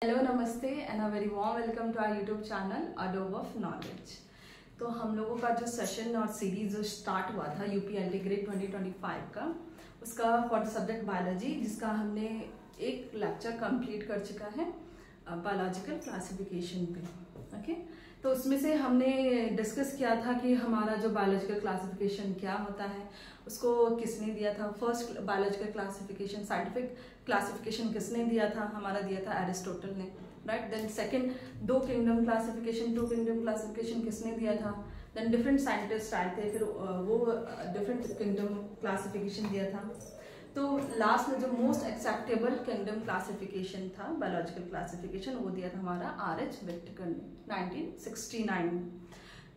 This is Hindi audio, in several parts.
हेलो नमस्ते and a very warm welcome to our YouTube channel अडोब ऑफ नॉलेज। तो हम लोगों का जो सेशन और सीरीज जो स्टार्ट हुआ था यूपीएलटी ग्रेड 2025 का, उसका फॉर द सब्जेक्ट बायोलॉजी, जिसका हमने एक लेक्चर कंप्लीट कर चुका है बायोलॉजिकल क्लासिफिकेशन पे। ओके, तो उसमें से हमने डिस्कस किया था कि हमारा जो बायोलॉजिकल क्लासिफिकेशन क्या होता है, उसको किसने दिया था। First biological classification, scientific classification किसने दिया था? हमारा दिया था एरिस्टोटल ने, राइट। देन सेकंड, दो kingdom classification, two kingdom classification किसने दिया था? देन डिफरेंट साइंटिस्ट आए थे, फिर वो डिफरेंट किंगडम क्लासिफिकेशन दिया था। तो लास्ट में जो मोस्ट एक्सेप्टेबल किंगडम क्लासिफिकेशन था, बायोलॉजिकल क्लासिफिकेशन, वो दिया था हमारा आर.एच. विक्टकर ने 1969 में।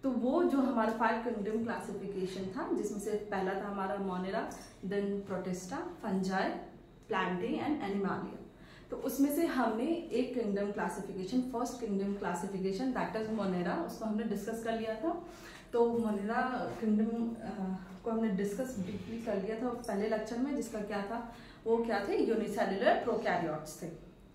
तो वो जो हमारा 5 किंगडम क्लासिफिकेशन था, जिसमें से पहला था हमारा monera, then protista, fungi, plantae and animalia. तो उसमें से हमने एक kingdom classification, first kingdom classification, that is monera, उसको हमने डिस्कस कर लिया था। तो मोनेरा किंगडम को हमने डिस्कस डीपली कर लिया था पहले लेक्चर में, जिसका क्या था, वो क्या थे, यूनिसेलुलर प्रोकैरियोट्स थे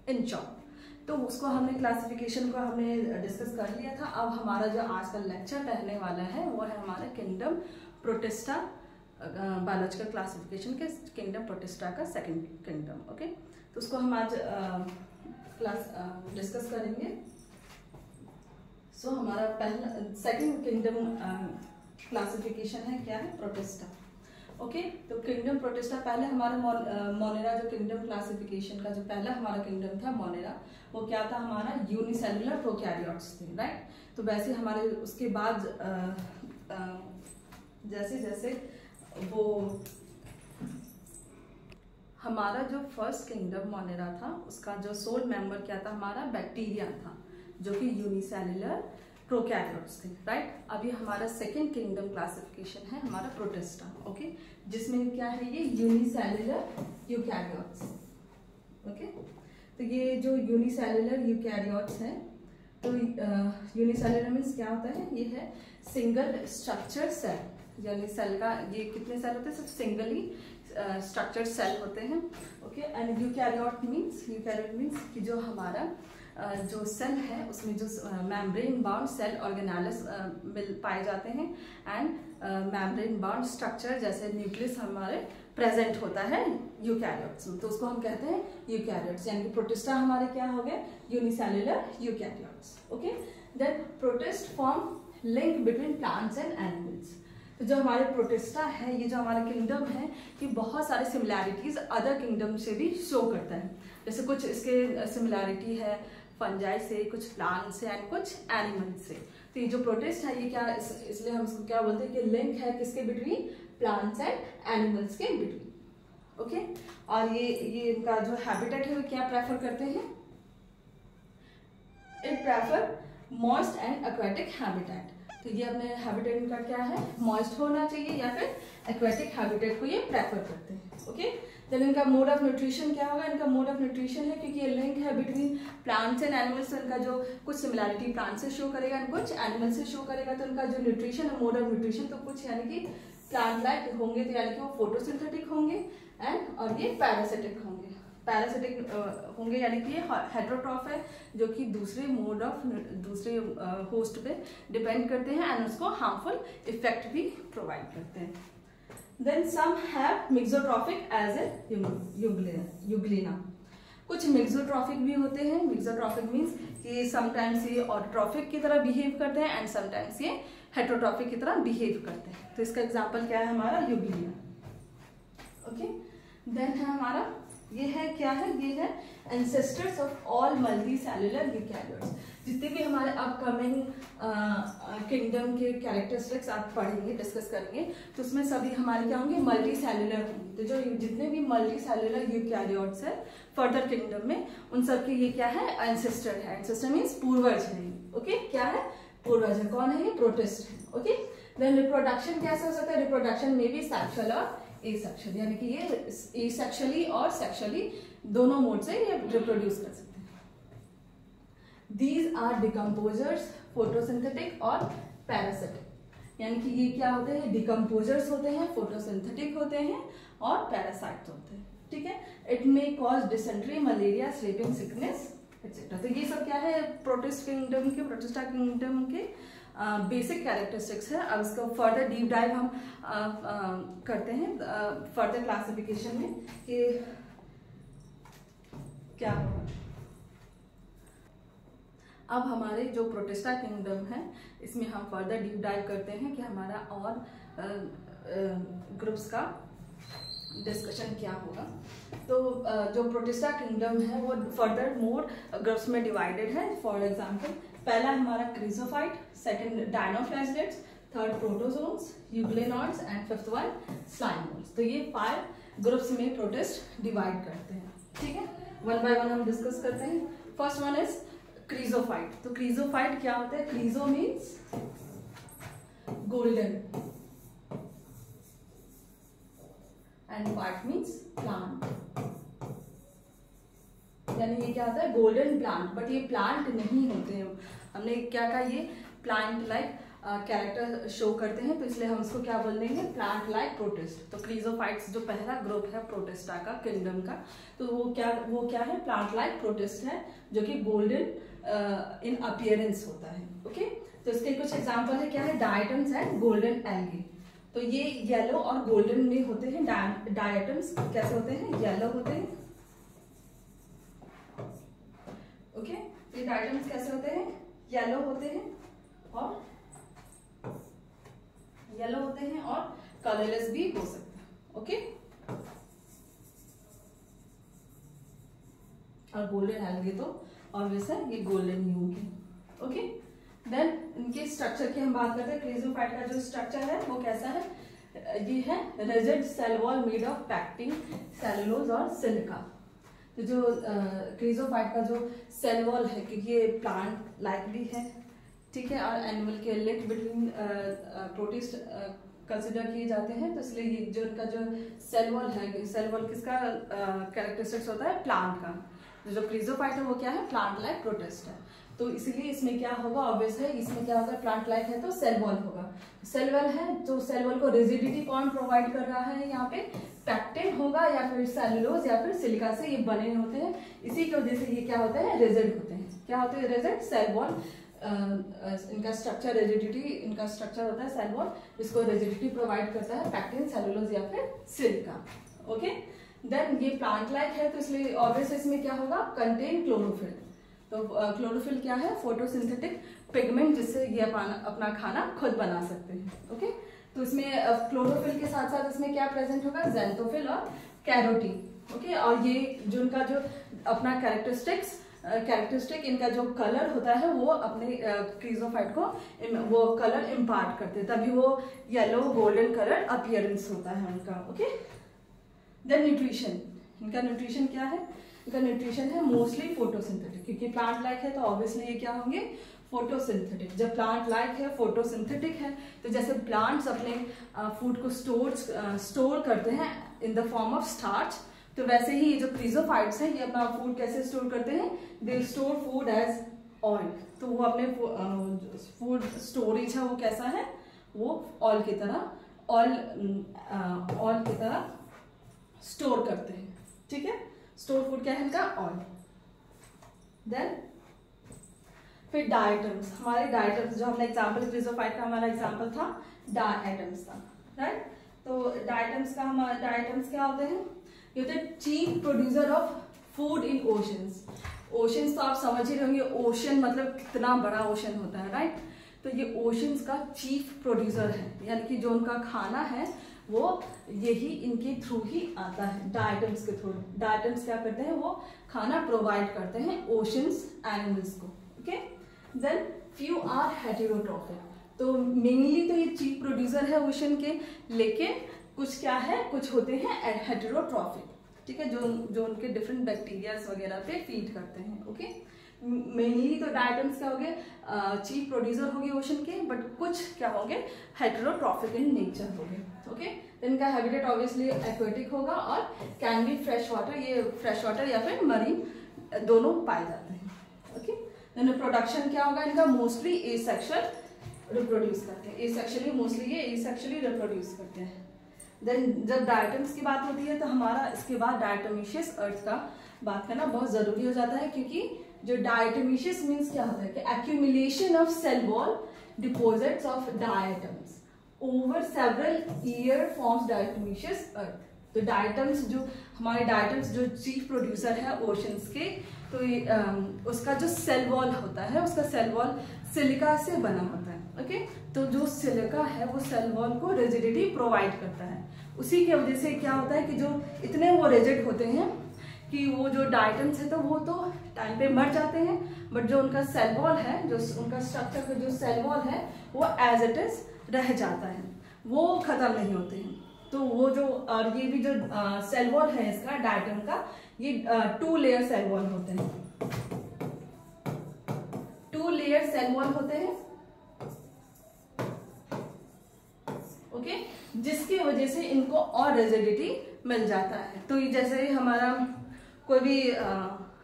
इन शॉर्ट। तो उसको हमने क्लासिफिकेशन को हमने डिस्कस कर लिया था। अब हमारा जो आज का लेक्चर रहने वाला है वो है हमारा किंगडम प्रोटिस्टा, बायोलॉजिकल क्लासिफिकेशन के किंगडम प्रोटिस्टा का सेकंड किंगडम। ओके, तो उसको हम आज क्लास डिस्कस करेंगे। सो हमारा पहला सेकंड किंगडम क्लासिफिकेशन है, क्या है, प्रोटिस्टा। ओके, तो किंगडम प्रोटिस्टा, पहले हमारा मोनेरा जो किंगडम क्लासिफिकेशन का जो पहला हमारा किंगडम था मोनेरा, वो क्या था, हमारा यूनिसेलुलर प्रोकैरियोट्स थे, राइट। तो वैसे हमारे उसके बाद जैसे जैसे वो हमारा जो फर्स्ट किंगडम मोनेरा था, उसका जो सोल मेंबर क्या था, हमारा बैक्टीरिया था, जो कि यूनिसेलुलर प्रोकैरियोट्स थे, राइट। अभी हमारा सेकेंड किंगडम क्लासिफिकेशन है हमारा प्रोटिस्टा। ओके, जिसमें क्या है, ये यूनिसेलुलर यूकैरियोट्स। ओके, तो ये जो यूनिसेलुलर यूकैरियोट्स हैं, तो यूनिसेलुलर मीन्स क्या होता है, ये है सिंगल स्ट्रक्चर सेल, यानी सेल का ये कितने सेल होते हैं, सिर्फ सिंगली स्ट्रक्चर्ड सेल होते हैं। ओके, एंड यूकैरियोट मीन्स कि जो हमारा जो सेल है उसमें जो मेम्ब्रेन बाउंड सेल ऑर्गेनेल्स मिल पाए जाते हैं, एंड मेम्ब्रेन बाउंड स्ट्रक्चर जैसे न्यूक्लियस हमारे प्रेजेंट होता है यूकैरियोट्स में, तो उसको हम कहते हैं यूकैरियोट्स। यानी कि प्रोटिस्टा हमारे क्या हो गए, unicellular eukaryotes. Okay, then protist form link between plants and animals. तो जो हमारे प्रोटिस्टा है, ये जो हमारा किंगडम है, कि बहुत सारे सिमिलैरिटीज अदर किंगडम से भी शो करता है। जैसे कुछ इसके सिमिलैरिटी है फंजाई से, कुछ प्लांट से एंड कुछ एनिमल से। तो ये जो प्रोटिस्ट है, ये क्या इसलिए हम इसको क्या बोलते हैं कि लिंक है किसके बिटवीन, प्लांट्स एंड एनिमल्स के बिटवीन। ओके, और ये इनका जो हैबिटेट है वो क्या प्रेफर करते हैं, it prefer moist and aquatic habitat. तो ये अपने हैबिटेट इनका क्या है, मॉइस्ट होना चाहिए या फिर एक्वेटिक हैबिटेट को ये प्रेफर करते हैं। ओके, देन इनका मोड ऑफ न्यूट्रिशन क्या होगा, इनका मोड ऑफ न्यूट्रिशन है, क्योंकि ये लिंक है बिटवीन प्लांट्स एंड एनिमल्स, तो इनका जो कुछ सिमिलैरिटी प्लांट से शो करेगा एंड कुछ एनिमल से शो करेगा। तो इनका जो न्यूट्रिशन है, मोड ऑफ न्यूट्रिशन, तो कुछ यानी कि प्लांट लाइक होंगे, तो यानी कि वो फोटोसिंथेटिक होंगे, एंड और ये पैरासिटिक होंगे। पैरासिटिक होंगे यानी कि ये हेटेरोट्रॉफ है, जो कि दूसरे होस्ट पे डिपेंड करते हैं एंड उसको हार्मफुल इफेक्ट भी प्रोवाइड करते हैं। Then some have mixotrophic as a euglena. कुछ मिक्सोट्रॉफिक भी होते हैं। मिक्सोट्रॉफिक मीन्स कि समटाइम्स ये ऑटोट्रॉफिक की तरह बिहेव करते हैं एंड समटाइम्स ये हेटेरोट्रॉफिक की तरह बिहेव करते हैं। तो इसका एग्जाम्पल क्या है, हमारा यूग्लिना। ओके, देन है हमारा ये है क्या है, ये है ancestors of all multi cellular eukaryotes. जितने भी हमारे अपकमिंग किंगडम के कैरेक्टरिस्टिक्स आप पढ़ेंगे, डिस्कस करेंगे, तो उसमें सभी हमारे क्या होंगे, मल्टी सेलुलर होंगे। तो जो जितने भी मल्टी सेलुलर यूकैरियोट्स है फर्दर किंगडम में, उन सबके ये क्या है, एंसेस्टर है। एंसेस्टर मीन्स पूर्वज है। ओके, क्या है, पूर्वज है। कौन है ये, प्रोटिस्ट है। ओके, देन रिप्रोडक्शन कैसे हो सकता है, रिप्रोडक्शन में भी सेक्सुअल और एसेक्सुअल, यानी कि ये एसेक्सुअली और सेक्सुअली दोनों मोड से ये रिप्रोड्यूस कर सकते हैं। दीज आर डिकम्पोजर्स, फोटोसिंथेटिक और पैरासिटिक। यानी कि ये क्या होते हैं, डिकम्पोजर्स होते हैं, फोटोसिंथेटिक होते हैं और पैरासाइट्स होते हैं। ठीक है, it may cause dysentery, malaria, sleeping sickness etcetera. तो ये सब क्या है, प्रोटिस्टा किंगडम के बेसिक कैरेक्टरिस्टिक्स है। अब इसको फर्दर डीप डाइव हम करते हैं फर्दर क्लासिफिकेशन में कि क्या होगा। अब हमारे जो प्रोटिस्टा किंगडम है इसमें हम फर्दर डीप डाइव करते हैं कि हमारा और ग्रुप्स का डिस्कशन क्या होगा। तो जो प्रोटिस्टा किंगडम है वो फर्दर मोर ग्रुप्स में डिवाइडेड है। फॉर एग्जांपल पहला हमारा chrysophyte, second dinoflagellates, third protozoans, euglenoids and fifth one slime moulds. तो ये 5 ग्रुप्स में प्रोटिस्ट डिवाइड करते हैं। ठीक है, वन बाय वन हम डिस्कस करते हैं। First one is chrysophyte. तो क्रिजोफाइट क्या होता है? Chryso means golden and phyte means plant, यानी ये क्या होता है? Golden plant. बट ये प्लांट नहीं होते हैं, हमने क्या कहा, ये प्लांट लाइक कैरेक्टर शो करते हैं, तो इसलिए हम इसको क्या बोल देंगे? Plant like protist. तो क्रिजोफाइट्स जो पहला ग्रुप है प्रोटिस्टा का किंगडम का, तो वो क्या है? प्लांट लाइक प्रोटिस्ट है जो कि गोल्डन इन अपीयरेंस होता है। ओके, तो इसके कुछ एग्जांपल है, क्या है? Diatoms and golden algae. तो ये येलो और गोल्डन में होते हैं। डायटम्स कैसे होते हैं? येलो होते हैं। ओके, ये डायटम्स कैसे होते हैं? येलो होते हैं और कलरलेस भी हो सकते हैं। ओके, और गोल्डन एल्गे तो ऑब्वियस है, ये गोल्डन ही होंगे। ओके, देन इनके स्ट्रक्चर की हम बात करते हैं। क्रिजोफाइट का जो स्ट्रक्चर है वो कैसा है? ये है rigid cell wall made of pectin cellulose और सिलिका। तो जो क्रिजोफाइट का जो सेल वॉल है, क्योंकि ये प्लांट लाइक भी है, ठीक है, और एनिमल के लिंक बिटवीन प्रोटिस्ट कंसिडर किए जाते हैं, तो इसलिए ये जो इनका जो सेल वॉल है, सेल वॉल किसका कैरेक्टरिस्टिक्स होता है? प्लांट का। जो क्रिजोफाइट है वो क्या है? प्लांट लाइक प्रोटिस्ट है। तो इसीलिए इसमें क्या होगा? ऑब्वियस है, इसमें क्या होगा? प्लांट लाइक है तो सेल वॉल होगा। सेल वॉल है तो सेल वॉल को रिजिडिटी कौन प्रोवाइड कर रहा है? यहाँ पे पैक्टिन होगा या फिर सेलुलोज या फिर सिलिका से ये बने होते हैं। इसी की वजह से ये क्या होते हैं? रिजिड होते हैं। क्या होते हैं? Rigid cell wall. इनका स्ट्रक्चर रिजिडिटी, इनका स्ट्रक्चर होता है सेल वॉल, जिसको रिजिडिटी प्रोवाइड करता है पैक्टिन, सेलुलोज या फिर सिलिका। ओके, देन ये प्लांट लाइक है तो इसलिए ऑब्वियस इसमें क्या होगा? Contain chlorophyll. तो क्लोरोफिल क्या है? फोटोसिंथेटिक पिगमेंट, जिससे ये अपना खाना खुद बना सकते हैं। ओके, तो इसमें क्लोरोफिल के साथ साथ इसमें क्या प्रेजेंट होगा? ज़ैंथोफिल और कैरोटीन। ओके, और ये जो इनका जो अपना कैरेक्टरिस्टिक इनका जो कलर होता है वो अपने क्रिजोफाइट को वो कलर इम्पार्ट करते हैं, तभी वो येलो गोल्डन कलर अपीयरेंस होता है उनका। Okay, then nutrition. इनका न्यूट्रिशन क्या है? इनका न्यूट्रिशन है मोस्टली फोटोसिंथेटिक, क्योंकि प्लांट लाइक है तो ऑब्वियसली ये क्या होंगे? फोटोसिंथेटिक। जब प्लांट लाइक है, फोटोसिंथेटिक है, तो जैसे प्लांट्स अपने फूड को स्टोर करते हैं in the form of starch, तो वैसे ही ये जो क्रिजोफाइट्स हैं ये अपना फूड कैसे स्टोर करते हैं? They store food as oil. तो वो अपने फूड स्टोरेज है वो कैसा है? वो ऑयल की तरह स्टोर करते हैं। ठीक है, स्टोर फूड क्या है इनका? ऑयल। देन फिर डायटम्स। हमारे डायटम्स जो हमने एग्जांपल क्रिजोफाइट का हमारा एग्जांपल था डायटम्स का, राइट? तो डायटम्स क्या होते हैं? ये होते हैं chief producer of food in oceans. Oceans तो आप समझ ही रहे होंगे, ओशन मतलब कितना बड़ा ओशन होता है, राइट? तो ये ओशंस का चीफ प्रोड्यूसर है, यानी कि जो उनका खाना है वो यही इनके थ्रू ही आता है, डायटम्स के थ्रू। डायटम्स क्या करते हैं? वो खाना प्रोवाइड करते हैं ओशंस एनिमल्स को। Okay, then few are heterotrophic. तो मेनली तो ये चीफ प्रोड्यूसर है ओशन के, लेकिन कुछ क्या है? कुछ होते हैं हेटेरोट्रॉफिक, ठीक है, जो उनके डिफरेंट बैक्टीरियाज वगैरह पे फीड करते हैं। ओके, मेनली तो डायटम्स क्या होंगे? चीफ प्रोड्यूसर होंगे ओशन के, बट कुछ क्या होंगे? हेटेरोट्रॉफिक इन नेचर होंगे। ओके, इनका हैबिटेट ऑब्वियसली एक्वेटिक होगा और कैन बी फ्रेश वाटर, ये फ्रेश वाटर या फिर मरीन दोनों पाए जाते हैं। ओके, देन प्रोडक्शन क्या होगा इनका? मोस्टली एसेक्सुअल रिप्रोड्यूस करते हैं। एसेक्सुअली मोस्टली ये एसेक्सुअली रिप्रोड्यूस करते हैं। देन जब डायटम्स की बात होती है तो हमारा इसके बाद डायटोमिशियस अर्थ का बात करना बहुत ज़रूरी हो जाता है, क्योंकि जो डायटोमिशियस मीन्स क्या होता है कि accumulation of cell wall deposits of diatoms over several year forms diatomaceous earth. तो डायटम्स जो हमारे डायटम्स जो चीफ प्रोड्यूसर है ओशंस के, तो उसका जो सेल वॉल होता है, उसका सेल वॉल सिलिका से बना होता है। ओके, तो जो सिलिका है वो सेल वॉल को रिजिडिटी प्रोवाइड करता है। उसी की वजह से क्या होता है कि जो इतने वो रिजिड होते हैं कि वो जो डायटम्स है तो वो तो टाइम पे मर जाते हैं, बट जो उनका सेल वॉल है, जो उनका स्ट्रक्चर का जो सेल वॉल है वो एज इट इज रह जाता है, वो खत्म नहीं होते हैं। तो वो जो और ये भी जो सेल वॉल है इसका डायटम का, ये 2 लेयर सेल वॉल होते हैं, 2 लेयर सेल वॉल होते हैं। ओके, जिसकी वजह से इनको और रिजिडिटी मिल जाता है। तो ये जैसे हमारा कोई भी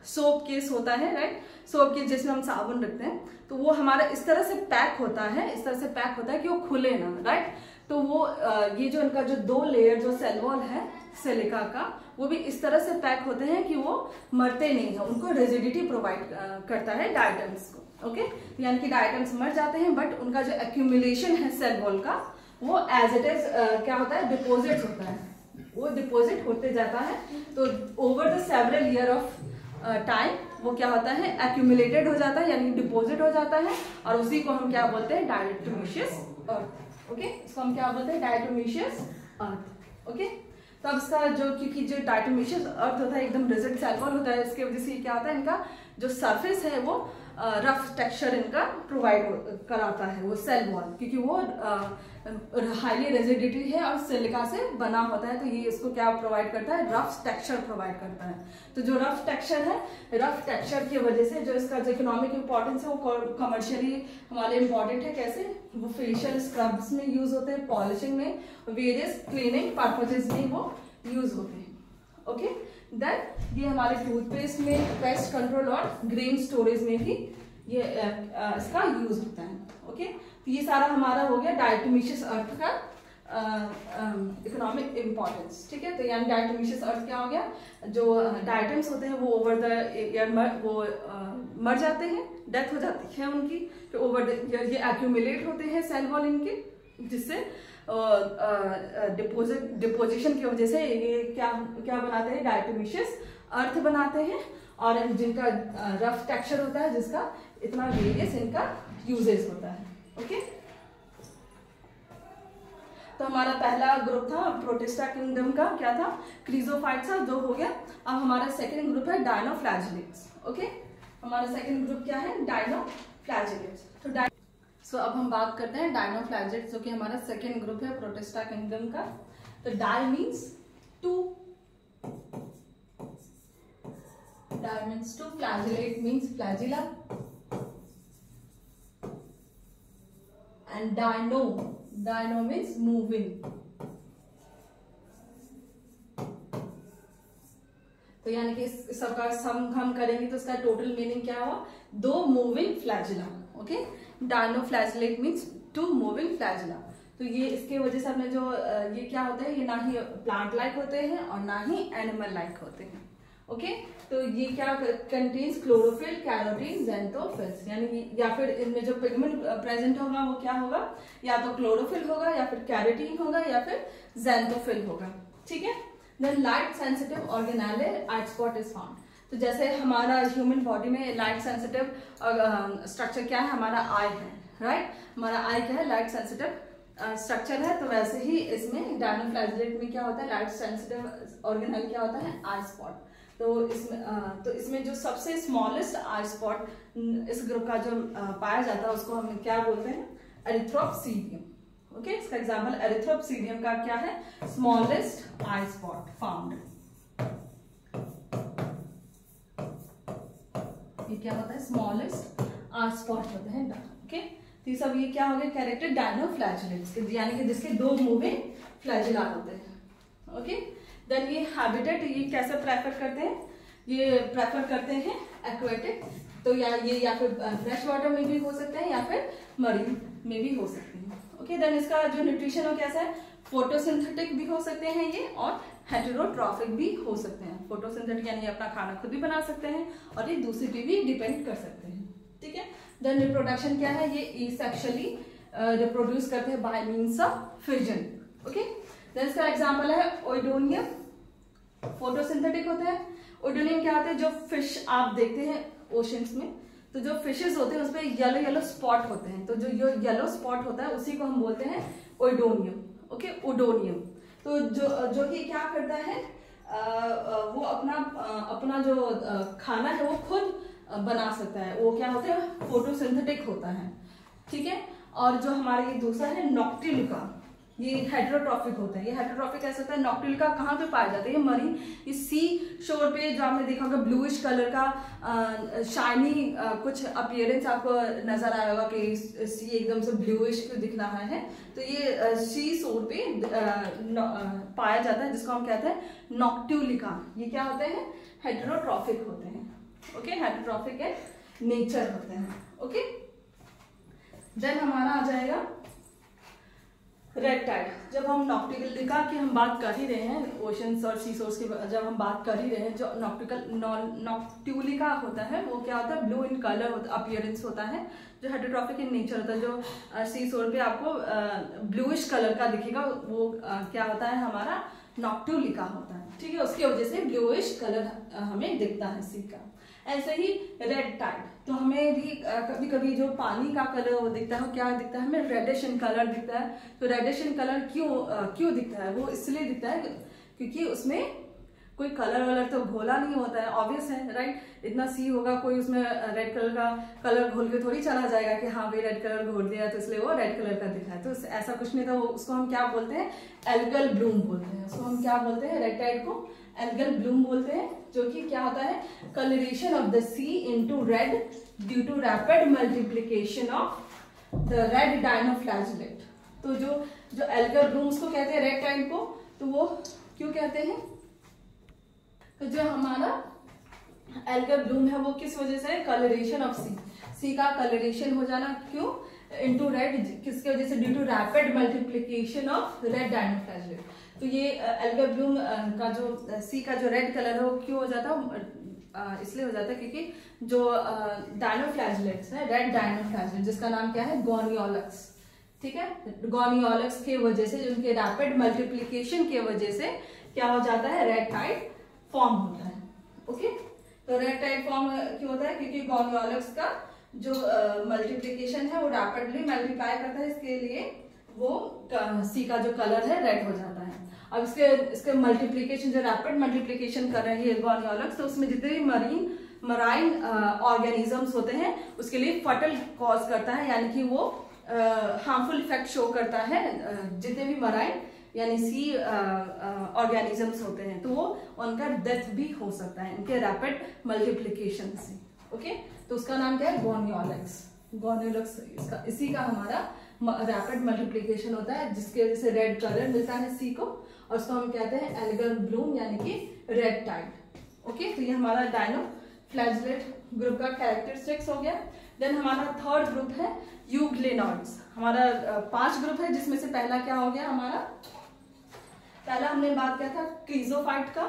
सोप केस होता है, राइट, सोप केस जिसमें हम साबुन रखते हैं, तो वो हमारा इस तरह से पैक होता है, इस तरह से पैक होता है कि वो खुले ना, राइट। तो वो ये जो इनका जो 2 लेयर जो सेल वॉल है सिलिका का, वो भी इस तरह से पैक होते हैं कि वो मरते नहीं है, उनको रिजिडिटी प्रोवाइड करता है डायटम्स को। ओके, यानी कि डायटम्स मर जाते हैं बट उनका जो एक्यूमुलेशन है सेल वॉल का वो एज इट इज क्या होता है, डिपोजिट होता है, वो डिपोजिट होते जाता है। तो over the several year of time वो क्या होता है, एक्यूमुलेटेड हो जाता है, यानी डिपोजिट हो जाता है, और उसी को हम क्या बोलते हैं, डायटोमिशियस अर्थ। ओके, इसको हम क्या बोलते हैं, डायटोमिशियस अर्थ। ओके, तो अब इसका जो, क्योंकि जो डायटोमिशियस अर्थ होता है एकदम रिजिड सेल वॉल होता है, इसकी वजह से क्या होता है, इनका जो सरफेस है वो रफ टेक्सचर इनका प्रोवाइड कराता है वो सेल वॉल, क्योंकि वो हाईली रेजिडिटी है और सिलिका से बना होता है। तो ये इसको क्या प्रोवाइड करता है, रफ टेक्सचर प्रोवाइड करता है। तो जो रफ टेक्सचर है, रफ टेक्सचर की वजह से जो इसका जो इकोनॉमिक इंपॉर्टेंस है वो कमर्शियली हमारे इंपॉर्टेंट है। कैसे, वो फेशियल स्क्रब्स में यूज होते हैं, पॉलिशिंग में, वेरियस क्लीनिंग पर्पजेज में वो यूज होते हैं। ओके, देन ये हमारे टूथपेस्ट में, पेस्ट कंट्रोल और ग्रेन स्टोरेज में भी ये इसका यूज होता है। ओके, तो ये सारा हमारा हो गया डायटोमिशियस अर्थ का इकोनॉमिक इंपॉर्टेंस। ठीक है, तो यानी डायटोमिशियस अर्थ क्या हो गया, जो डायटम्स होते हैं वो ओवर द ईयर मर जाते हैं, डेथ हो जाती है उनकी, तो ओवर द ईयर ये एक्यूमुलेट होते हैं सेल वॉल इनके, जिससे डिपोजिशन की वजह से ये क्या बनाते हैं, डायटोमिशियस अर्थ बनाते हैं, और जिनका रफ टेक्सचर होता है, जिसका इतना वेरियस इनका यूजेस होता है। ओके, तो हमारा पहला ग्रुप था प्रोटिस्टा किंगडम का, क्या था, क्रीजोफाइट्स, जो हो गया। अब हमारा सेकंड ग्रुप है डायनोफ्लैजिलेट्स। ओके, हमारा सेकंड ग्रुप क्या है, डायनोफ्लैजिलेट्स। तो अब हम बात करते हैं डायनोफ्लैजिलेट्स, जो कि हमारा सेकंड ग्रुप है प्रोटिस्टा किंगडम का। तो di means 2, di means 2, flagellate means flagella, and dino means moving. तो यानी कि इस सबका सम हम करेंगे तो इसका टोटल मीनिंग क्या हुआ, 2 moving flagella. Okay, dinoflagellate means 2 moving flagella. तो ये इसके वजह से हमने जो ये क्या होता है, ये ना ही प्लांट लाइक होते हैं और ना ही एनिमल लाइक होते हैं। ओके, तो ये क्या कंटेन्स क्लोरोफिल, कैरोटीन, ज़ैंथोफिल्स, यानी या फिर इनमें जो पिगमेंट प्रेजेंट होगा वो क्या होगा, या तो क्लोरोफिल होगा, या फिर कैरोटीन होगा, या फिर ज़ैंथोफिल होगा। ठीक है, then light sensitive organelle eye spot is found. तो जैसे हमारा ह्यूमन बॉडी में लाइट सेंसिटिव स्ट्रक्चर क्या है, हमारा आई है, राइट, हमारा आई क्या है, लाइट सेंसिटिव स्ट्रक्चर है। तो वैसे ही इसमें डायनोफ्लैजिलेट में क्या होता है, लाइट सेंसिटिव ऑर्गेनेल क्या होता है, आई स्पॉट। तो इसमें जो सबसे स्मॉलेस्ट आई स्पॉट इस ग्रुप का जो पाया जाता है उसको हम क्या बोलते हैं, एरिथ्रोप्सीडियम। ओके, इसका एग्जांपल एरिथ्रोप्सीडियम का क्या है, स्मॉलेस्ट आई स्पॉट फाउंड। ये क्या होता है, स्मॉलेस्ट आई स्पॉट होते हैं। ओके, तो ये सब ये क्या हो गया, कैरेक्टर डायनोफ्लैजिलेट्स, यानी कि जिसके 2 मूविंग फ्लैजिला होते हैं। ओके, देन ये हैबिटेट ये कैसे प्रेफर करते हैं, ये प्रेफर करते हैं एक्वेटिक, तो या फिर फ्रेश वाटर में भी हो सकते हैं या फिर मरीन में भी हो सकते हैं। ओके, देन इसका जो न्यूट्रिशन हो कैसा है, फोटोसिंथेटिक भी हो सकते हैं ये और हेटेरोट्रॉफिक भी हो सकते हैं। फोटोसिंथेटिक यानी अपना खाना खुद भी बना सकते हैं और ये दूसरी पे भी डिपेंड कर सकते हैं, ठीक है। देन रिप्रोडक्शन क्या है, ये सेक्सुअली रिप्रोड्यूस करते हैं by means of fission, okay. Then इसका एग्जांपल है ओइडोनियम, फोटोसिंथेटिक होते हैं। ओइडोनियम क्या होते हैं, जो फिश आप देखते हैं ओशंस में, तो जो फिशेस होते हैं उसपे येलो येलो स्पॉट होते हैं, तो जो येलो स्पॉट होता है उसी को हम बोलते हैं ओइडोनियम, ओके, ओडोनियम। तो जो कि क्या करता है, वो अपना जो खाना है वो खुद बना सकता है, वो क्या होता है, फोटोसिंथेटिक होता है, ठीक है। और जो हमारा ये दूसरा है नॉक्टिलिका, ये हेटेरोट्रॉफिक होता है। ये हेटेरोट्रॉफिक कैसे होता है, नॉक्टिलिका कहाँ पे पाया जाता है, ये मरीन, ये सी शोर पे, जो आपने देखा होगा ब्लूइश कलर का शाइनी कुछ अपीयरेंस आपको नजर आया होगा कि सी एकदम से ब्लूइश क्यों दिख रहा है, तो ये सी शोर पे पाया जाता है, जिसको हम कहते हैं नॉक्टिलिका। ये क्या होते हैं, हेटेरोट्रॉफिक होते हैं, ओके, हेटेरोट्रॉफिक है नेचर होते हैं, ओके। देन हमारा आ जाएगा रेड टाइड। जब हम नॉक्टिलिका की हम बात कर ही रहे हैं, ओशंस और सी सोर्स की जब हम बात कर ही रहे हैं, जो नॉक्टिलिका होता है वो क्या होता है, ब्लू इन कलर अपीयरेंस होता है, जो हेटेरोट्रॉफिक इन नेचर होता है। जो सी सोर पे आपको ब्लूइश कलर का दिखेगा वो क्या होता है, हमारा नॉक्टिलिका होता है, ठीक है। उसकी वजह से ब्लूइश कलर हमें दिखता है सी का। ऐसे ही रेड टाइड, तो हमें भी कभी कभी जो पानी का कलर वो दिखता है, वो क्या दिखता है, हमें रेडिश इन कलर दिखता है। तो रेडिश इन कलर क्यों दिखता है, वो इसलिए दिखता है क्योंकि उसमें कोई कलर वलर तो घोला नहीं होता है, ऑब्वियस है, राइट। इतना सी होगा, कोई उसमें रेड कलर का कलर घोल के थोड़ी चला जाएगा कि हाँ भाई रेड कलर घोल दिया तो इसलिए वो रेड कलर का दिखा है, तो ऐसा कुछ नहीं था। उसको हम क्या बोलते हैं, एल्गल ब्लूम बोलते हैं। उसको हम क्या बोलते हैं, रेड टाइड को एल्गल ब्लूम बोलते हैं, जो कि क्या होता है, colouration of the sea into red due to rapid multiplication of the red dinoflagellate. तो जो एल्गल ब्लूम उसको कहते हैं रेड टाइड को, तो वो क्यों कहते हैं, तो जो हमारा एल्गल ब्लूम है वो किस वजह से, कलरेशन ऑफ सी का कलरेशन हो जाना, क्यों, इनटू रेड, किसकी वजह से, due to rapid multiplication of red dinoflagellate. तो ये एल्गल ब्लूम का जो सी का जो रेड कलर है वो क्यों हो जाता है, इसलिए हो जाता है क्योंकि जो डायनोफ्लैजेलेट्स है, रेड डायनोफ्लैजेलेट, जिसका नाम क्या है, गोनियोलक्स, ठीक है। गोनियोलक्स की वजह से, उनके रैपिड मल्टीप्लिकेशन की वजह से क्या हो जाता है, रेड टाइड फॉर्म होता है, ओके। तो रेड टाइड फॉर्म क्यों होता है, क्योंकि गोनियोलक्स का जो मल्टीप्लिकेशन है वो रैपिडली मल्टीप्लाई करता है, इसके लिए वो सी का जो कलर है रेड हो जाता है। अब इसके मल्टीप्लिकेशन, जो रैपिड मल्टीप्लिकेशन कर रही है गोनियोलक्स, तो उसमें जितने भी मराइन ऑर्गेनिजम्स होते हैं उसके लिए फटल कॉज करता है, यानी कि वो हार्मफुल इफेक्ट शो करता है। जितने भी मराइन यानी सी ऑर्गेनिजम्स होते हैं, तो वो उनका डेथ भी हो सकता है इनके रैपिड मल्टीप्लिकेशन से, ओके। तो उसका नाम क्या है, गोनियोलक्स। गोनियोलक्स इसी का हमारा रैपिड मल्टीप्लिकेशन होता है, जिसकी वजह से रेड कलर मिलता है सी को, और उसको हम कहते हैं एल्गल ब्लूम यानी कि रेड टाइड, ओके। तो ये हमारा डायनोफ्लैजेलेट ग्रुप का कैरेक्टरिस्टिक्स हो गया। देन हमारा थर्ड ग्रुप है यूग्लेनॉइड्स। हमारा 5 ग्रुप है, जिसमें से पहला क्या हो गया, हमारा पहला हमने बात किया था क्रीजोफाइट का,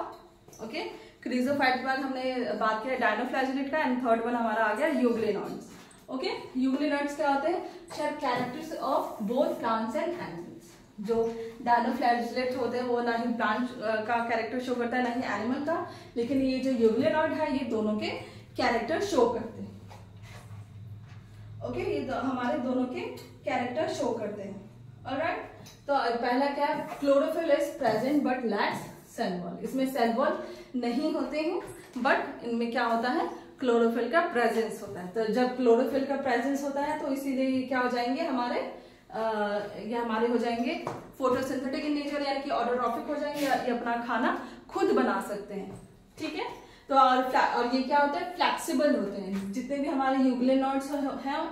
ओके। क्रीजोफाइट के बाद हमने बात किया डायनोफ्लैजेलेट का, एंड थर्ड वन हमारा आ गया यूग्लेनॉइड्स, ओके। यूग्लेनॉइड्स क्या होते हैं, characters of both plants and animals. जो डायनोफ्लैजेलेट होते हैं वो ना ही प्लांट का कैरेक्टर शो करता है ना ही एनिमल का, लेकिन ये जो यूग्लेनॉइड है ये दोनों के कैरेक्टर शो करते हैं, ओके। ये हमारे दोनों के कैरेक्टर शो करते हैं, ऑलराइट। तो पहला क्या है, chlorophyll is present but lacks cell wall. इसमें सेल वॉल नहीं होते हैं, बट इनमें क्या होता है, क्लोरोफिल का प्रेजेंस होता है। तो जब क्लोरोफिल का प्रेजेंस होता है तो इसीलिए ये क्या हो जाएंगे, ये हमारे हो जाएंगे फोटोसिंथेटिक इन नेचर, यानी कि ऑटोट्रॉफिक हो जाएंगे, ये अपना खाना खुद बना सकते हैं, ठीक है। तो और ये क्या होता है, फ्लेक्सिबल होते हैं। जितने भी हमारे यूग्लेनॉइड्स हैं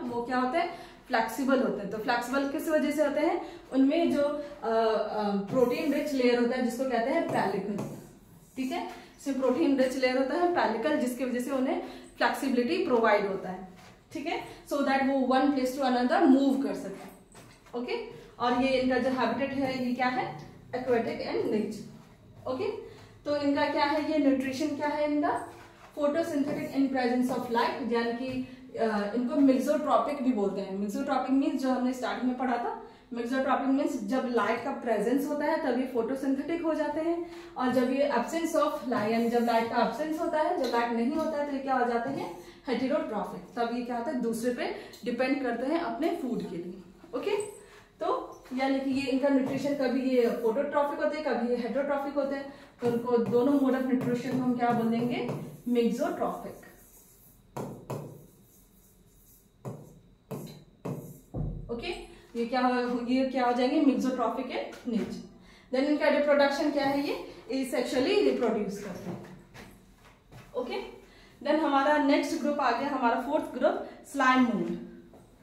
वो क्या होते हैं, फ्लेक्सिबल होते हैं। तो फ्लेक्सिबल किस वजह से होते हैं, उनमें जो प्रोटीन रिच लेयर होता है जिसको कहते हैं पेलिकल, ठीक है। इसमें प्रोटीन रिच लेयर होता है पेलिकल, जिसकी वजह से उन्हें फ्लेक्सिबिलिटी प्रोवाइड होता है, ठीक है, सो दैट वो one place to another move कर सके, ओके। और ये इनका जो हैबिटेट है ये क्या है, एक्वेटिक एंड निच। ओके, तो इनका क्या है, ये न्यूट्रिशन क्या है इनका, photosynthetic in presence of light, यानी कि इनको मिक्सोट्रॉपिक भी बोलते हैं। मिक्सोट्रॉपिक मीन्स जो हमने स्टार्टिंग में पढ़ा था, मिक्सोट्रॉपिक मीन्स जब लाइट का प्रेजेंस होता है तब ये फोटोसिंथेटिक हो जाते हैं, और जब ये एब्सेंस ऑफ लाइट, यानी जब लाइट का एब्सेंस होता है, जब लाइट नहीं होता है तो ये क्या हो जाते हैं, हेटेरोट्रॉफिक। तब ये क्या होता है, दूसरे पे डिपेंड करते हैं अपने फूड के लिए। ओके, तो यानी कि ये इनका न्यूट्रिशन कभी ये फोटोट्रॉफिक होते हैं, कभी ये हेटेरोट्रॉफिक होते हैं, तो उनको दोनों मोड ऑफ न्यूट्रिशन को हम क्या बोलेंगे, मिक्सोट्रॉफिक। ओके, ये क्या हो जाएंगे, मिक्सोट्रॉफिक एंड निच। देन इनका रिप्रोडक्शन क्या है, ये एसेक्सुअली रिप्रोड्यूस करते हैं। ओके, देन हमारा नेक्स्ट ग्रुप आ गया, हमारा fourth group slime mould.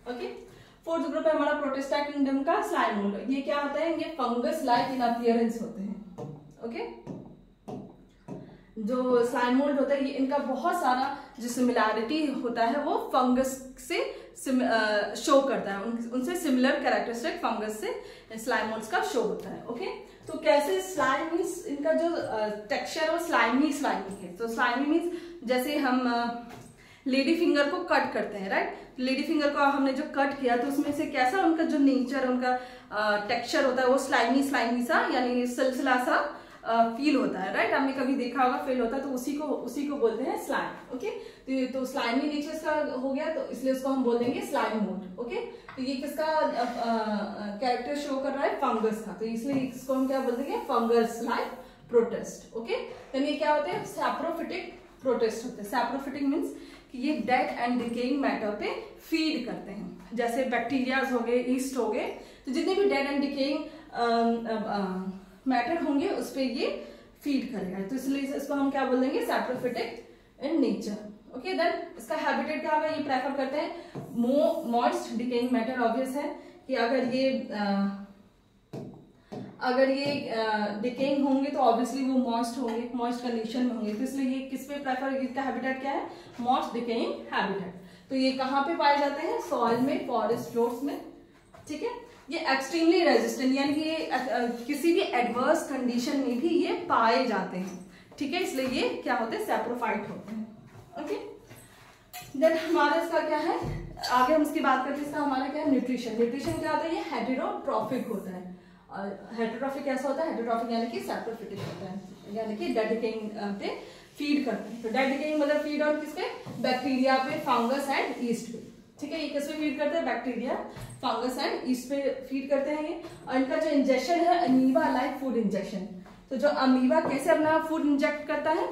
Okay, fourth group है हमारा प्रोटिस्टा किंगडम का स्लाइम मोल्ड। ये क्या होता है, ये फंगस लाइक इन अपीयरेंस होते हैं। ओके, जो स्लाइम मोल्ड होता है ये इनका बहुत सारा जो सिमिलैरिटी होता है वो फंगस से शो करता है, उनसे सिमिलर कैरेक्टरिस्टिक फंगस से स्लाइम मोल्ड्स का शो होता है। ओके, तो कैसे स्लाइम मीन्स इनका जो टेक्सचर है स्लाइमी है। तो स्लाइमी मीन्स जैसे हम लेडी फिंगर को कट करते हैं, राइट, लेडी फिंगर को हमने जो कट किया तो उसमें से कैसा उनका जो नेचर, उनका टेक्सचर होता है वो स्लाइमी सा, यानी सिलसिला सा फील होता है, राइट, आपने कभी देखा होगा फील होता है, तो उसी को बोलते हैं स्लाइम। ओके, तो स्लाइमी नेचर का हो गया, तो इसलिए उसको हम बोल देंगे स्लाइम मोल्ड। ओके, तो ये किसका कैरेक्टर शो कर रहा है, फंगस का, तो इसलिए इसको हम क्या बोल देंगे, फंगस लाइक प्रोटिस्ट। ओके, तो ये क्या होते हैं, सैप्रोफिटिक प्रोटिस्ट होते हैं। सैप्रोफिटिक मीन्स कि ये डेड एंड डिकेइंग मैटर पे फीड करते हैं, जैसे बैक्टीरियाज हो गए, ईस्ट हो गए, तो जितने भी डेड एंड डिकेइंग मैटर होंगे उस पर ये फीड करेगा, तो इसलिए इसको हम क्या बोल देंगे, saprophytic in nature. Okay, then इसका हैबिटेट क्या होगा, ये प्रेफर करते हैं मॉइस्ट डिकेइंग मैटर। ऑब्वियस है कि अगर ये डिकेइंग होंगे तो ऑब्वियसली वो मॉइस्ट होंगे, मॉइस्ट कंडीशन में होंगे, तो इसलिए ये किस पे प्रेफर, इसका हैबिटेट क्या है, मॉइस्ट डिकेइंग हैबिटेट। तो ये कहाँ पे पाए जाते हैं, सॉइल में, फॉरेस्ट फ्लोर्स में। ठीक है, ये एक्सट्रीमली रेजिस्टेंट, यानी कि ये किसी भी एडवर्स कंडीशन में भी ये पाए जाते हैं। ठीक है, इसलिए ये क्या होते हैं, सैप्रोफाइट होते हैं। ओके, देन हमारा इसका क्या है, आगे हम इसकी बात करते हैं, इसका हमारा क्या है, न्यूट्रिशन। न्यूट्रिशन क्या होता है, ये हेटेरोट्रॉफिक होता है। हेटेरोट्रॉफिक कैसा होता है, हेटेरोट्रॉफिक यानी कि सैप्रोफिटिक होता है, यानी कि डेड डिकेइंग पे फीड करते हैं। तो डेड डिकेइंग मतलब फीड ऑन किस पे, बैक्टीरिया पे, फंगस एंड ईस्ट पे। ठीक है, ये किस पे फीड करते हैं, बैक्टीरिया, फंगस एंड ईस्ट पे फीड करते हैं ये। और इनका जो इंजेक्शन है, अमीबा लाइक फूड इंजेक्शन। तो जो अमीबा कैसे अपना फूड इंजेक्ट करता है,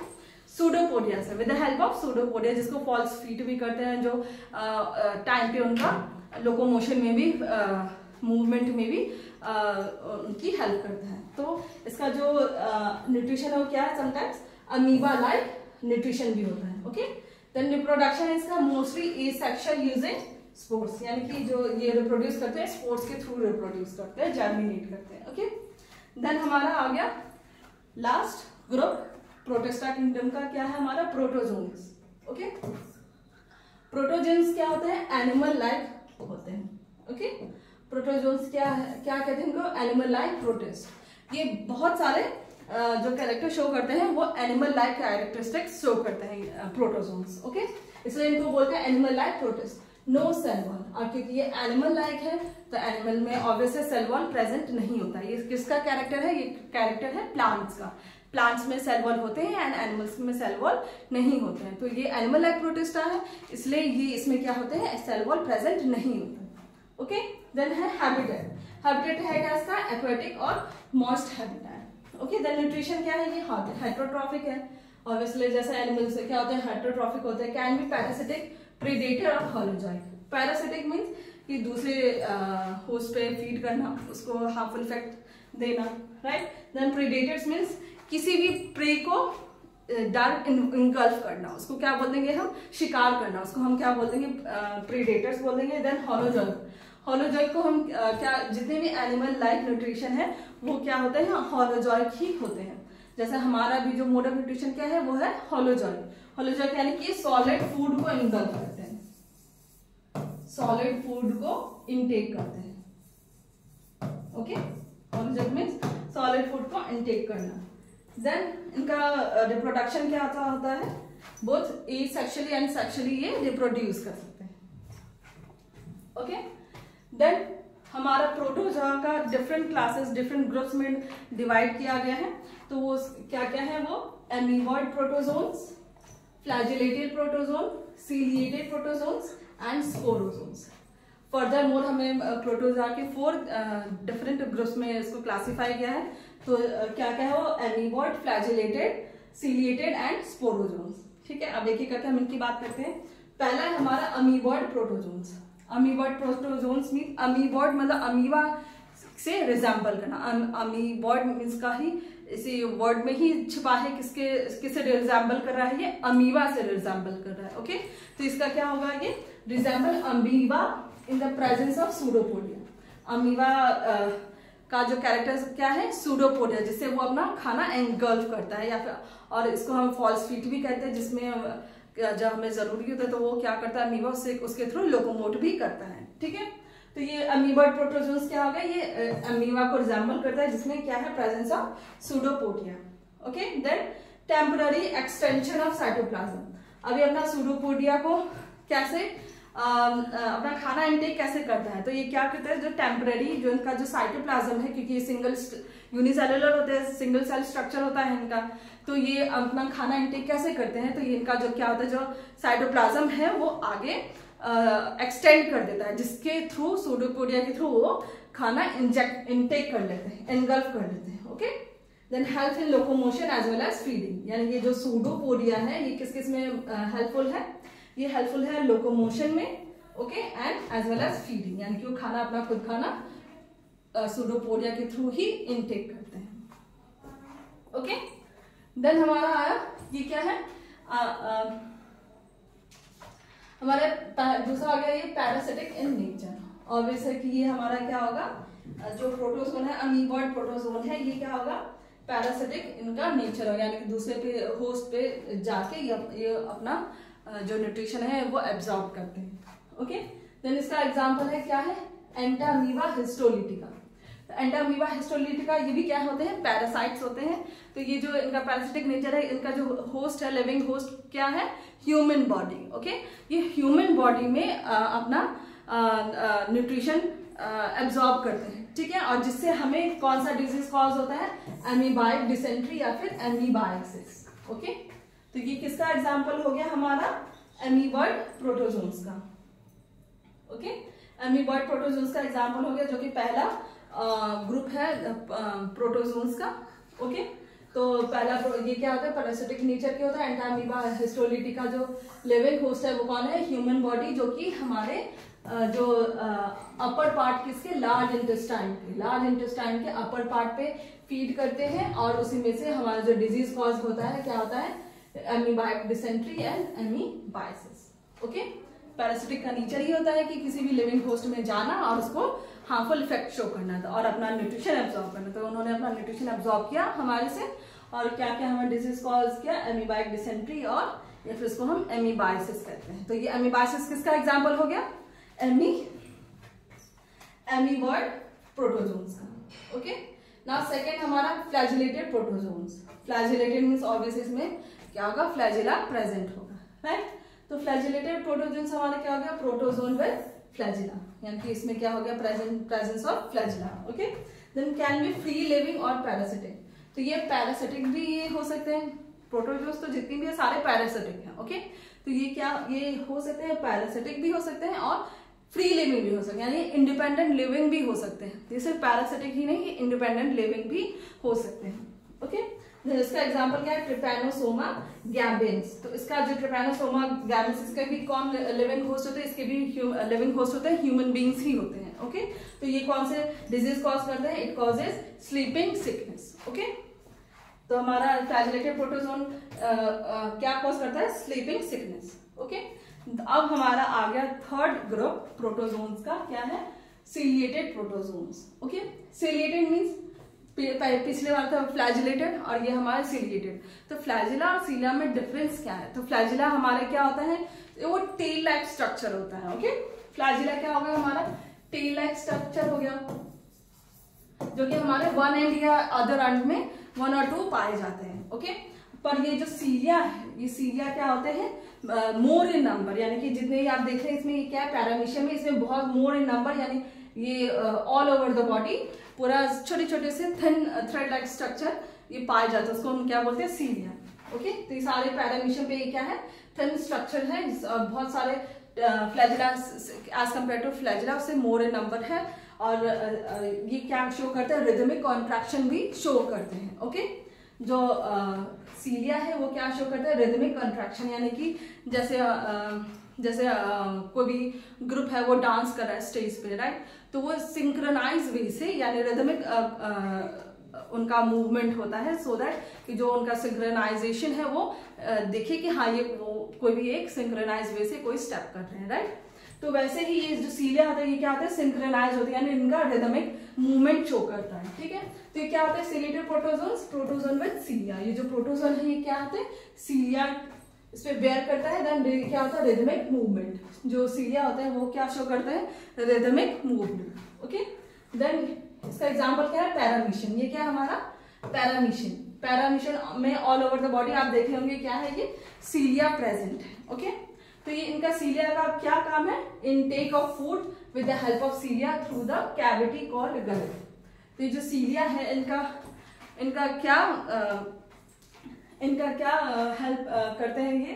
सूडोपोडिया से, with the help of pseudopodia, जिसको फॉल्स फीट भी करते हैं, जो टाइम पे उनका लोकोमोशन में भी, मूवमेंट में भी उनकी हेल्प करता है। तो इसका जो न्यूट्रिशन है वो क्या है, समटाइम्स अमीबा लाइक न्यूट्रिशन भी होता है। ओके, देन रिप्रोडक्शन है इसका मोस्टली एसेक्सुअल यूजिंग स्पोर्स, यानी कि जो ये रिप्रोड्यूस करते हैं स्पोर्स के थ्रू रिप्रोड्यूस करते हैं, जर्मिनेट करते हैं। ओके, देन हमारा आ गया लास्ट ग्रुप प्रोटिस्टा किंगडम का, क्या है हमारा, प्रोटोजोन्स। ओके, प्रोटोजोन्स क्या होते हैं, एनिमल लाइक होते हैं। ओके, प्रोटोजोन्स क्या कहते हैं इनको, एनिमल लाइक प्रोटिस्ट। ये बहुत सारे जो कैरेक्टर शो करते हैं वो एनिमल लाइक कैरेक्टरिस्टिक्स शो करते हैं प्रोटोजोन्स। ओके, इसलिए इनको बोलते हैं animal like protist. No cell wall, और क्योंकि ये एनिमल लाइक है तो एनिमल में ऑब्वियसली सेल वॉल प्रेजेंट नहीं होता है। ये किसका कैरेक्टर है, ये कैरेक्टर है प्लांट्स का। प्लांट्स में सेल वॉल होते हैं एंड एनिमल्स में सेल वॉल नहीं होते हैं। तो ये एनिमल लाइक प्रोटिस्टा है, इसलिए ये इसमें क्या होते हैं, सेल वॉल प्रेजेंट नहीं होता। ओके, देन है हैबिटेट। हैबिटेट है क्या इसका, एक्वेटिक और moist habitat. Okay, then nutrition क्या है, ये हेटेरोट्रॉफिक है। ऑब्वियसली जैसे एनिमल्स क्या होते हैं, हेटेरोट्रॉफिक होते हैं। कैन बी पैरासिटिक, प्रीडेटर और होलोजॉइक। पैरासिटिक मीन्स कि दूसरे होस्ट पे फीड करना, उसको हार्मफुल इफेक्ट देना, राइट। देन प्रीडेटर्स मीन्स किसी भी प्रे को डायरेक्ट इनगल्फ करना, उसको क्या बोल देंगे हम, शिकार करना, उसको हम क्या बोल देंगे, प्रीडेटर्स बोल देंगे। देन होलोजॉइक, होलोजॉइक को हम क्या, जितने भी एनिमल लाइक न्यूट्रिशन है वो क्या होते हैं, होलोजॉइक ही होते हैं। जैसे हमारा भी जो मोड ऑफ न्यूट्रिशन क्या है वो है होलोजॉइक। होलोजॉइक यानी कि सॉलिड फूड को इनगल्फ करते हैं, सॉलिड फूड को इनटेक करते हैं। Okay, organism means solid food को इनटेक करना। देन इनका रिप्रोडक्शन क्या होता है, बोथ एसेक्सुअली एंड सेक्सुअली ये रिप्रोड्यूस कर सकते हैं। ओके, देन हमारा प्रोटोजोआ का डिफरेंट क्लासेस डिफरेंट ग्रुप्स में डिवाइड किया गया है। तो वो क्या क्या है, वो amoeboid protozoans, flagellated protozoan, ciliated protozoans and sporozoans. Further more हमें प्रोटोजोआ के 4 डिफरेंट ग्रुप्स में इसको क्लासिफाई किया है। तो क्या क्या है वो, amoeboid, flagellated, ciliated and sporozoans. ठीक है, अब एक एक करके हम इनकी बात करते हैं। पहला है हमारा amoeboid protozoans. Amoeboid protozoans mean, amoeboid मतलब अमीबा से रिजेंबल करना। अमीबॉइड मीन्स का ही इसी वर्ड में ही छिपा है किससे रिजेंबल कर रहा है, ये अमीबा से रिजेंबल कर रहा है। ओके, तो इसका क्या होगा, ये resemble amoeba in the presence of pseudopodia. Amoeba का जो कैरेक्टर क्या है, सूडोपोडिया, जिससे वो अपना खाना एंगल्फ करता है, या फिर और इसको हम फॉल्स फीट भी कहते हैं, जिसमें जब हमें जरूरी होता है तो वो क्या करता है, अमीबा उसके थ्रू लोकोमोट भी करता है। ठीक है, तो ये अमीबॉइड प्रोटोजोन्स क्या होगा, ये अमीबा को रिजेंबल करता है, जिसमें क्या है, presence of pseudopodia. Okay, then temporary extension of cytoplasm. अभी अपना सूडोपोडिया को कैसे अपना खाना इनटेक कैसे करता है, तो ये क्या करता है, जो टेम्पररी जो इनका जो साइटोप्लाज्म है, क्योंकि ये सिंगल यूनिसेलुलर होते हैं, सिंगल सेल स्ट्रक्चर होता है इनका, तो ये अपना खाना इनटेक कैसे करते हैं, तो ये इनका जो क्या होता है, जो साइटोप्लाज्म है वो आगे एक्सटेंड कर देता है, जिसके थ्रू सूडोपोडिया के थ्रू वो खाना इनटेक कर लेते हैं, एनगल्फ कर लेते हैं। Okay, then help in locomotion as well as feeding. यानी ये जो सूडोपोडिया है ये किस किस में हेल्पफुल है, ये हेल्पफुल है लोकोमोशन में, okay, and as well as feeding, यानी कि वो खाना अपना खुद खाना सूडोपोडिया के थ्रू ही इनटेक करते हैं। ओके, देन हमारा आया ये क्या है, हमारे दूसरा आ गया ये पैरासिटिक इन नेचर। ऑब्वियस है कि ये हमारा क्या होगा, जो प्रोटोजोन है, अमीबॉइड प्रोटोजोन है, ये क्या होगा, पैरासिटिक इनका नेचर होगा, यानी कि दूसरे पे होस्ट पे जाके ये अपना जो न्यूट्रिशन है वो एब्जॉर्ब करते हैं। ओके, देन इसका एग्जांपल है क्या है, एंटामीबा हिस्टोलिटिका। एंटामीबा हिस्टोलिटिका ये भी क्या होते हैं, पैरासाइट्स होते हैं। तो ये जो इनका पैरासिटिक नेचर है, इनका जो होस्ट है, लिविंग होस्ट क्या है, ह्यूमन बॉडी। ओके, ये ह्यूमन बॉडी में अपना न्यूट्रिशन एब्जॉर्ब करते हैं। ठीक है, और जिससे हमें कौन सा डिजीज कॉज होता है, एमीबाइक डिसेंट्री या फिर एमीबाइसिस। ओके, तो ये किसका एग्जाम्पल हो गया हमारा, एमीबॉइड प्रोटोजोन्स का। ओके, एमीबॉइड प्रोटोजोन्स का एग्जाम्पल हो गया, जो कि पहला ग्रुप है प्रोटोजोन्स का। ओके, तो पहला ये क्या होता है, पैरासिटिक नेचर के होता है। एंटामीबा हिस्टोलिटिका जो लिविंग होस्ट है वो कौन है, ह्यूमन बॉडी, जो कि हमारे जो अपर पार्ट किसके, लार्ज इंटेस्टाइन के अपर पार्ट पे फीड करते हैं, और उसी में से हमारा जो डिजीज कॉज होता है क्या होता है, एमीबाइक डिसेंट्री एंड एमीबाइसिस। ओके, पैरासिटिक का नेचर ही होता है कि किसी भी लिविंग होस्ट में जाना और उसको हार्मफुल इफेक्ट शो करना था और अपना न्यूट्रिशन एब्जॉर्ब करना। तो उन्होंने अपना न्यूट्रिशन एब्जॉर्ब किया हमारे से, और क्या क्या हमें डिजीज कॉज किया, एमीबाइक डिसेंट्री, और या फिर इसको हम एमीबाइसिस कहते हैं। तो ये एमीबाइसिस किसका एग्जाम्पल हो गया, एमीबॉइड प्रोटोजोन्स का। ओके, नाउ सेकंड हमारा flagellated protozoans. Flagellated means obviously इसमें क्या होगा, फ्लैजिला प्रेजेंट होगा, राइट। तो फ्लैजिलेटेड प्रोटोजोन्स हमारा क्या हो गया, प्रोटोजोन विद फ्लैजिला, यानी कि इसमें क्या हो गया, presence of flagella. Okay, then can be free living और पैरासिटिक। तो ये पैरासिटिक भी ये हो सकते हैं, प्रोटोजोन्स तो जितनी भी है सारे पैरासिटिक हैं। ओके, तो ये क्या, ये हो सकते हैं, पैरासिटिक भी हो सकते हैं और फ्री लिविंग भी हो सकते हैं, यानी इंडिपेंडेंट लिविंग भी हो सकते हैं। ये सिर्फ पैरासिटिक ही नहीं, इंडिपेंडेंट लिविंग भी हो सकते हैं। ओके, इसका एग्जांपल क्या है, ट्रिपैनोसोमा गैम्बियंस। तो इसका जो ट्रिपैनोसोमा गैम्बियंस, इसके भी कौन लिविंग होस्ट होते हैं, इसके भी लिविंग होस्ट होते हैं, ह्यूमन बींग्स ही होते हैं। ओके, तो ये कौन से डिजीज कॉज करते हैं, it causes sleeping sickness. Okay, तो हमारा फ्लैजिलेटेड प्रोटोजोन क्या कॉज करता है, स्लीपिंग सिकनेस। ओके, अब हमारा आ गया थर्ड ग्रुप प्रोटोजोन्स का, क्या है, ciliated protozoans. Okay, ciliated means पिछले बार था फ्लैजिलेटेड और ये हमारा सीलिएटेड। तो फ्लैजिला और सीलिया में डिफरेंस क्या है, तो फ्लैजिला हमारे क्या होता है, वो टेल लाइक स्ट्रक्चर होता है। ओके, फ्लैजिला क्या हो गया हमारा, टेल लाइक स्ट्रक्चर हो गया। जो कि हमारे वन एंड या अदर एंड में 1 और 2 पाए जाते हैं। ओके, पर ये जो सीलिया है, ये सीलिया क्या होते हैं, मोर इन नंबर, यानी कि जितने आप देख रहे हैं इसमें ये क्या है, पैरामीशियम में इसमें बहुत मोर इन नंबर, यानी ये ऑल ओवर द बॉडी पूरा छोटे छोटे से थिन थ्रेड लाइक स्ट्रक्चर ये पाए जाते हैं, उसको हम क्या बोलते हैं, सीलिया। ओके, तो ये सारे पैरामीशियम पे ये क्या है, थिन स्ट्रक्चर है, बहुत सारे flagella as compare to flagella उससे मोर इन नंबर है, और ये क्या शो करते हैं, रिदमिक कॉन्ट्रैक्शन भी शो करते हैं। ओके, जो सीलिया है वो क्या शो करता है, रिदमिक कॉन्ट्रैक्शन, यानी कि जैसे कोई भी ग्रुप है वो डांस कर रहा है स्टेज पे, राइट, तो वो सिंक्रोनाइज वे से, यानी रिदमिक उनका मूवमेंट होता है, सो दैट कि जो उनका सिंक्रोनाइजेशन है वो देखे कि हाँ ये वो कोई भी एक सिंक्रोनाइज वे से कोई स्टेप कर रहे हैं, राइट। तो वैसे ही ये जो सीलिया होता है ये क्या होता है, सिंक्रोनाइज होता है, यानी इनका रिदमिक मूवमेंट शो करता है। ठीक है, तो ये क्या होता है, सिलेटेड प्रोटोजोन्स, प्रोटोजोन विद सीलिया। ये जो प्रोटोजोन है ये क्या होते हैं, सीलिया इस पे बेयर करता है, देन क्या होता है, रिदमिक मूवमेंट। जो सीलिया होता है वो क्या शो करता है, रिदमिक मूवमेंट। ओके, देन इसका एग्जांपल क्या है, पैरामीशियम। ये क्या है हमारा, पैरामीशियम। पैरामीशियम में ऑल ओवर द बॉडी आप देखे होंगे क्या है, ये सीलिया प्रेजेंट है। ओके, तो ये इनका सीलिया का क्या काम है, intake of food with the help of सीलिया through the cavity called gullet. तो ये जो सीलिया है इनका क्या हेल्प करते हैं ये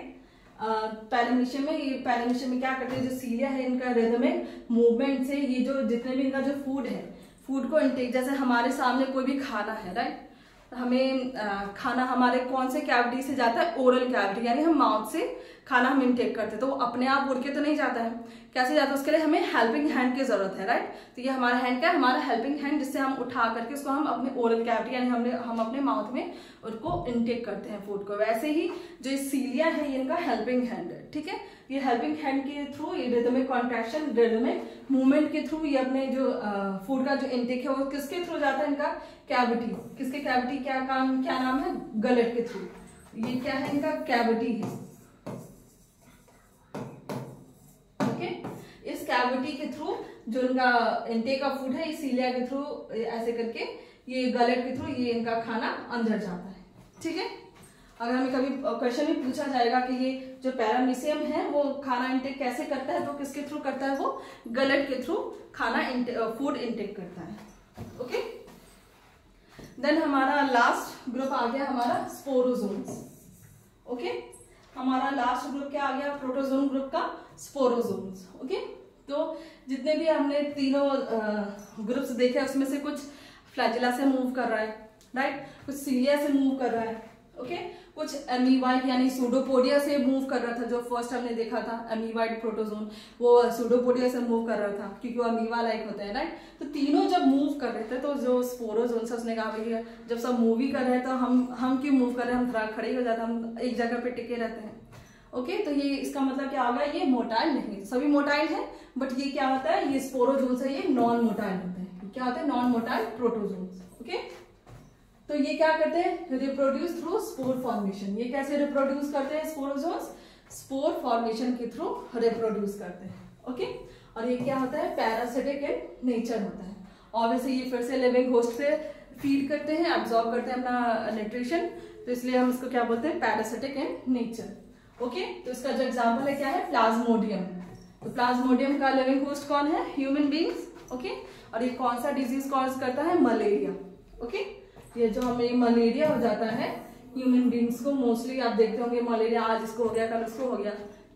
पैरामीशियम में। ये पैरामीशियम में क्या करते हैं, जो सीलिया है इनका रिदमिक मूवमेंट से ये जो जितने भी इनका जो फूड है, फूड को इनटेक, जैसे हमारे सामने कोई भी खाना है, राइट, हमें खाना हमारे कौन से कैविटी से जाता है, ओरल कैविटी, यानी हम माउथ से खाना हम इनटेक करते हैं, तो वो अपने आप उड़ के तो नहीं जाता है, कैसे जाता है, उसके लिए हमें हेल्पिंग हैंड की जरूरत है, राइट। तो ये हमारा हैंड क्या है, हमारा हेल्पिंग हैंड, जिससे हम उठा करके उसको हम अपने ओरल कैविटी यानी हम अपने माउथ में उसको इनटेक करते हैं फूड को। वैसे ही जो सीलिया है ये इनका हेल्पिंग हैंड है। ठीक है, ये हेल्पिंग हैंड के थ्रू, ये रिदमिक कॉन्ट्रैक्शन, रिदमिक मूवमेंट के थ्रू ये अपने जो फूड का जो इनटेक है वो किसके थ्रू जाता है, इनका कैविटी। किसके कैविटी, क्या नाम है, गलेट के थ्रू। ये क्या है, इनका कैविटी है। ओके, इस कैविटी के थ्रू जो इनका इनटेक ऑफ फूड है, इस सीलिया के थ्रू ऐसे करके ये गलेट के थ्रू ये इनका खाना अंदर जाता है। ठीक है, अगर हमें कभी क्वेश्चन में पूछा जाएगा कि ये जो पैरामीशियम है वो खाना इंटेक कैसे करता है, तो किसके थ्रू करता है, वो गलेट के थ्रू खाना फूड इंटेक करता है। ओके, देन हमारा लास्ट ग्रुप आ गया हमारा स्पोरोजोन्स। ओके, हमारा लास्ट ग्रुप क्या आ गया, प्रोटोजोन ग्रुप का स्पोरोजोन्स। ओके, तो जितने भी हमने तीनों ग्रुप्स देखे उसमें से कुछ फ्लैजिला से मूव कर रहा है, राइट, कुछ सीलिया से मूव कर रहा है, ओके, कुछ एमीवाइड यानी सूडोपोडिया से मूव कर रहा था, जो फर्स्ट हमने देखा था एमीवाइड प्रोटोजोन, वो सूडोपोडिया से मूव कर रहा था क्योंकि वो अमीवा लाइक होता है, राइट। तो तीनों जब मूव कर रहे थे तो जो स्पोरोजोन से उसने कहा भैया जब सब मूव ही कर रहे हैं तो हम क्यों मूव कर रहे हैं, हम थोड़ा खड़े हो जाते हैं, हम एक जगह पे टिके रहते हैं। ओके, तो ये इसका मतलब क्या होगा, ये मोटाइल नहीं, सभी मोटाइल है, बट ये क्या होता है, ये स्पोरोजोन है, ये नॉन मोटाइल होते हैं। क्या होते हैं, नॉन मोटाइल प्रोटोजोन। ओके, तो ये क्या करते हैं, रिप्रोड्यूस थ्रू स्पोर फॉर्मेशन। ये कैसे रिप्रोड्यूस करते हैं, स्पोरोजोन्स स्पोर फॉर्मेशन के थ्रू रिप्रोड्यूस करते हैं। ओके, और ये क्या होता है, पैरासिटिक इन नेचर होता है। ऑब्वियसली ये फिर से लिविंग होस्ट से फीड करते हैं, एब्जॉर्ब करते हैं अपना न्यूट्रिशन, तो इसलिए हम इसको क्या बोलते हैं, पैरासिटिक इन नेचर। ओके, तो इसका जो एग्जाम्पल है क्या है, प्लाज्मोडियम। तो प्लाज्मोडियम का लिविंग होस्ट कौन है, ह्यूमन बींग्स। ओके, और ये कौन सा डिजीज कॉज करता है, मलेरिया। ओके, ये जो हमें मलेरिया हो जाता है ह्यूमन बींग्स को, मोस्टली आप देखते होंगे मलेरिया आज इसको हो गया कल उसको हो गया।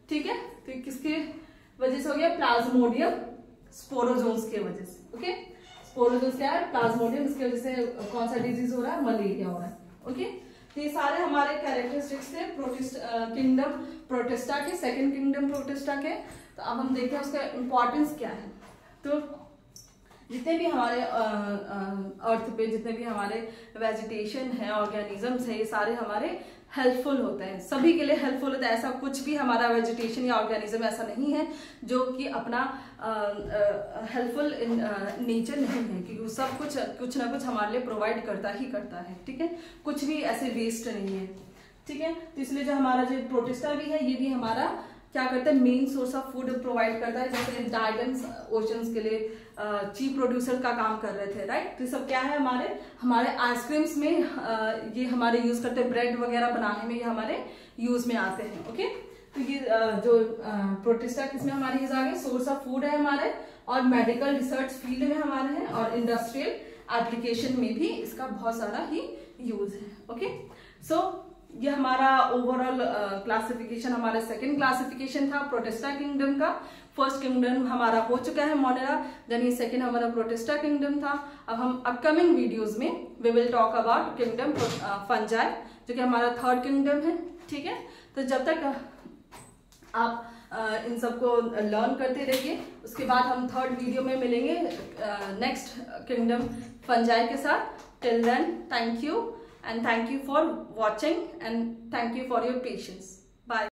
ठीक है, तो किसकी वजह से हो गया, प्लाज्मोडियम स्पोरोजोन्स की वजह से। ओके, स्पोरोजोन्स क्या है, प्लाज्मोडियम, इसकी वजह से कौन सा डिजीज हो रहा है, मलेरिया हो रहा है। ओके, तो ये सारे हमारे कैरेक्टरिस्टिक्स थे किंगडम प्रोटिस्टा के, सेकेंड किंगडम प्रोटिस्टा के। तो अब हम देखते हैं उसका इंपॉर्टेंस क्या है। तो जितने भी हमारे अर्थ पे जितने भी हमारे वेजिटेशन है, ऑर्गेनिजम्स है, ये सारे हमारे हेल्पफुल होते हैं, सभी के लिए हेल्पफुल होता है। ऐसा कुछ भी हमारा वेजिटेशन या ऑर्गेनिज्म ऐसा नहीं है जो कि अपना हेल्पफुल नेचर नहीं है, क्योंकि सब कुछ ना कुछ हमारे लिए प्रोवाइड करता ही करता है। ठीक है, कुछ भी ऐसे वेस्ट नहीं है। ठीक है, तो इसलिए जो हमारा जो प्रोटिस्टा भी है ये भी हमारा क्या करता है, main source of food provide करता है, जैसे डायगन्स ओशंस के लिए चीफ प्रोड्यूसर का काम कर रहे थे, राइट। तो सब क्या है, हमारे आइसक्रीम्स में ये हमारे यूज करते हैं, ब्रेड वगैरह बनाने में ये हमारे यूज में आते हैं। ओके, तो ये जो प्रोटिस्टा किसमें हमारे यूज आ गए, सोर्स ऑफ फूड है हमारे, और मेडिकल रिसर्च फील्ड में हमारे हैं, और इंडस्ट्रियल एप्लीकेशन में भी इसका बहुत सारा ही यूज है। ओके, सो ये हमारा ओवरऑल क्लासिफिकेशन, हमारा सेकंड क्लासिफिकेशन था प्रोटिस्टा किंगडम का। फर्स्ट किंगडम हमारा हो चुका है मोनेरा, देन ये सेकंड हमारा प्रोटिस्टा किंगडम था। अब हम अपकमिंग वीडियोस में we will talk about kingdom fungi, जो कि हमारा थर्ड किंगडम है। ठीक है, तो जब तक आप इन सबको लर्न करते रहिए, उसके बाद हम थर्ड वीडियो में मिलेंगे नेक्स्ट किंगडम फंजाई के साथ। Till then, thank you and thank you for watching and thank you for your patience. Bye.